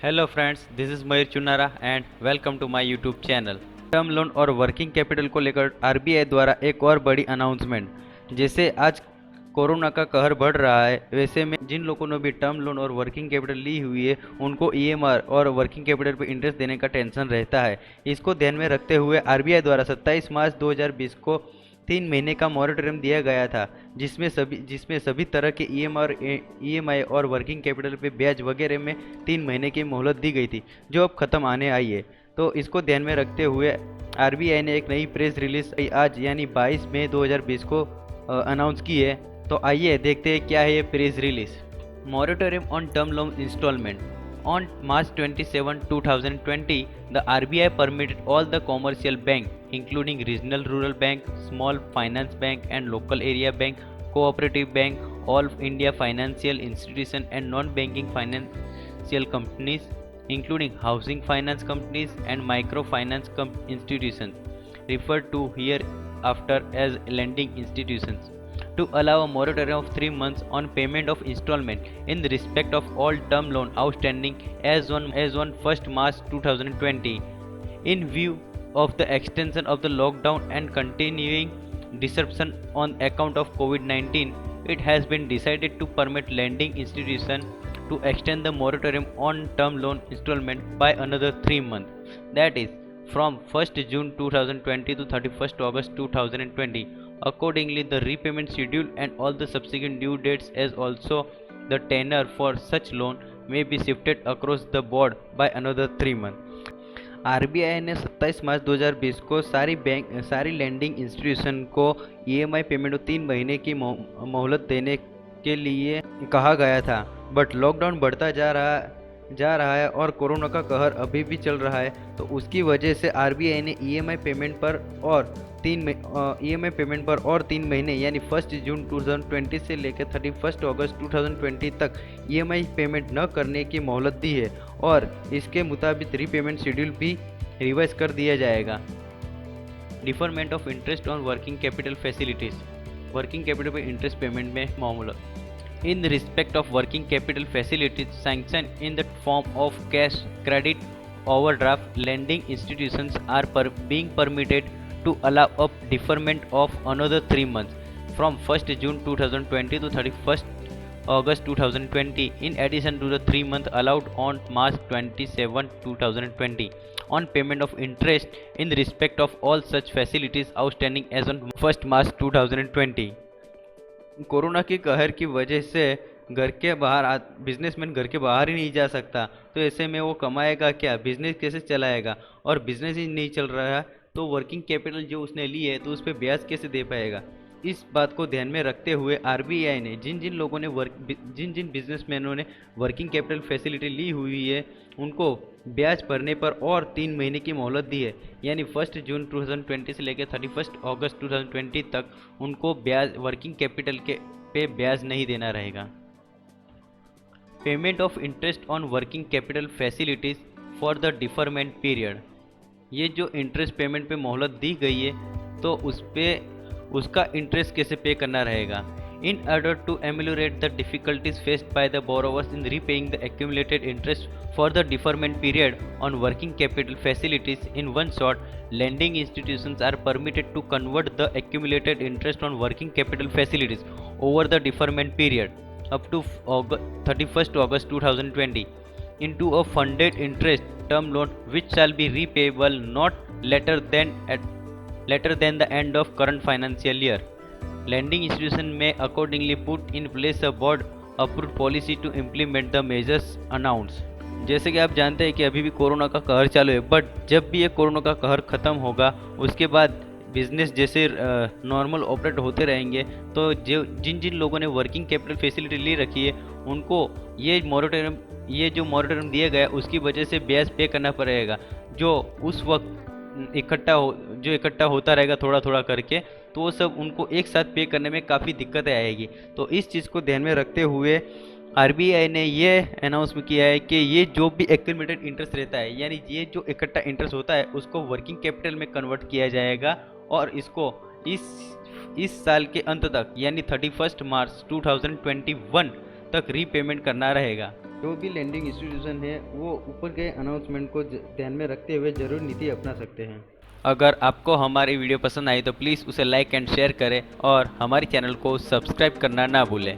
Hello friends, this is Mayur Chunara and welcome to my YouTube channel. Term loan और working capital को लेकर RBI द्वारा एक और बड़ी अनाउंसमेंट। जैसे आज कोरोना का कहर बढ़ रहा है, वैसे में जिन लोगों ने भी टर्म लोन और वर्किंग कैपिटल ली हुई है उनको ईएमआई और वर्किंग कैपिटल पर इंटरेस्ट देने का टेंशन रहता है। इसको ध्यान में रखते हुए आरबीआई द्वारा 27 मार्च 2020 को 3 महीने का मॉरेटोरियम दिया गया था, जिसमें सभी तरह के ईएमआई और वर्किंग कैपिटल पे ब्याज वगैरह में 3 महीने की मोहलत दी गई थी, जो अब ख़त्म आने आई है। तो इसको ध्यान में रखते हुए आरबीआई ने एक नई प्रेस रिलीज आज यानी 22 मई 2020 को अनाउंस की है। तो आइए देखते हैं क्या है ये press release. Moratorium on term loan installment. On March 27, 2020, the RBI permitted all the commercial bank, including regional rural bank, small finance bank and local area bank, cooperative bank, all India financial institution and non-banking financial companies, including housing finance companies and microfinance institutions, referred to hereafter as lending institutions, to allow a moratorium of 3 months on payment of installment in respect of all term loan outstanding as on 1st March 2020. In view of the extension of the lockdown and continuing disruption on account of COVID-19, it has been decided to permit lending institutions to extend the moratorium on term loan installment by another 3 months. That is, from 1st June 2020 to 31st August 2020. Accordingly, the repayment schedule and all the subsequent due dates as also the tenure for such loan may be shifted across the board by another 3 months. RBI ने 27 मार्च 2020 को सारी landing institution को EMI payment 3 महीने की मोहलत देने के लिए कहा गया था, बट लॉकडाउन बढ़ता जा रहा है और कोरोना का कहर अभी भी चल रहा है। तो उसकी वजह से आरबीआई ने ईएमआई पेमेंट पर और 3 महीने यानी 1 जून 2020 से लेकर 31 अगस्त 2020 तक ईएमआई पेमेंट न करने की मोहलत दी है और इसके मुताबिक रीपेमेंट शेड्यूल भी रिवाइज कर दिया जाएगा। Deferment of interest on working capital facilities. Working capital पर इंटरेस्ट पेमेंट में मोहलत in respect of working capital facilities sanctioned in the form of cash, credit, overdraft, lending institutions are being permitted to allow a deferment of another 3 months from 1st June 2020 to 31st August 2020, in addition to the 3 months allowed on March 27, 2020 on payment of interest in respect of all such facilities outstanding as on 1st March 2020. Corona के कहर की वजह से businessman घर के बाहर ही नहीं जा सकता, तो ऐसे में वो कमाएगा क्या, बिजनेस कैसे चलाएगा, और बिजनेस ही नहीं चल रहा है तो वर्किंग कैपिटल जो उसने ली है तो उस पर ब्याज कैसे दे पाएगा। इस बात को ध्यान में रखते हुए आरबीआई ने जिन जिन बिजनेसमैनों ने वर्किंग कैपिटल फैसिलिटी ली हुई है उनको ब्याज भरने पर और 3 महीने की मोहलत दी है, यानी 1 जून 2020 से लेकर 31 अगस्त 2020 तक उनको ब्याज वर्किंग कैपिटल पे ब्याज नहीं देना रहेगा। Payment of interest on working capital facilities for the deferment period. ये जो इंटरेस्ट पेमेंट पे मोहलत दी गई है तो उसका इंटरेस्ट कैसे पे करना रहेगा। In order to ameliorate the difficulties faced by the borrowers in repaying the accumulated interest for the deferment period on working capital facilities in one shot, lending institutions are permitted to convert the accumulated interest on working capital facilities over the deferment period up to 31st August 2020 into a funded interest term loan which shall be repayable not later than the end of current financial year. Lending institution may accordingly put in place a board approved policy to implement the measures announced. जैसे कि आप जानते हैं कि अभी भी corona का कहर चालू है, बट जब भी ये कोरोना का कहर ख़त्म होगा उसके बाद बिजनेस जैसे नॉर्मल ऑपरेट होते रहेंगे। तो जिन लोगों ने वर्किंग कैपिटल फैसिलिटी ले रखी है उनको ये जो मोरेटोरियम दिया गया उसकी वजह से ब्याज पे करना पड़ेगा, जो उस वक्त इकट्ठा होता रहेगा थोड़ा थोड़ा करके, तो वो सब उनको एक साथ पे करने में काफ़ी दिक्कतें आएगी। तो इस चीज़ को ध्यान में रखते हुए आरबीआई ने ये अनाउंस किया है कि ये जो भी एक्यूमुलेटेड इंटरेस्ट रहता है, यानी ये जो इकट्ठा इंटरेस्ट होता है उसको वर्किंग कैपिटल में कन्वर्ट किया जाएगा और इसको इस साल के अंत तक यानी 31 मार्च 2021 तक रीपेमेंट करना रहेगा। जो भी लैंडिंग इंस्टीट्यूशन है वो ऊपर के अनाउंसमेंट को ध्यान में रखते हुए जरूर नीति अपना सकते हैं। अगर आपको हमारी वीडियो पसंद आई तो प्लीज़ उसे लाइक एंड शेयर करें और हमारे चैनल को सब्सक्राइब करना ना भूलें।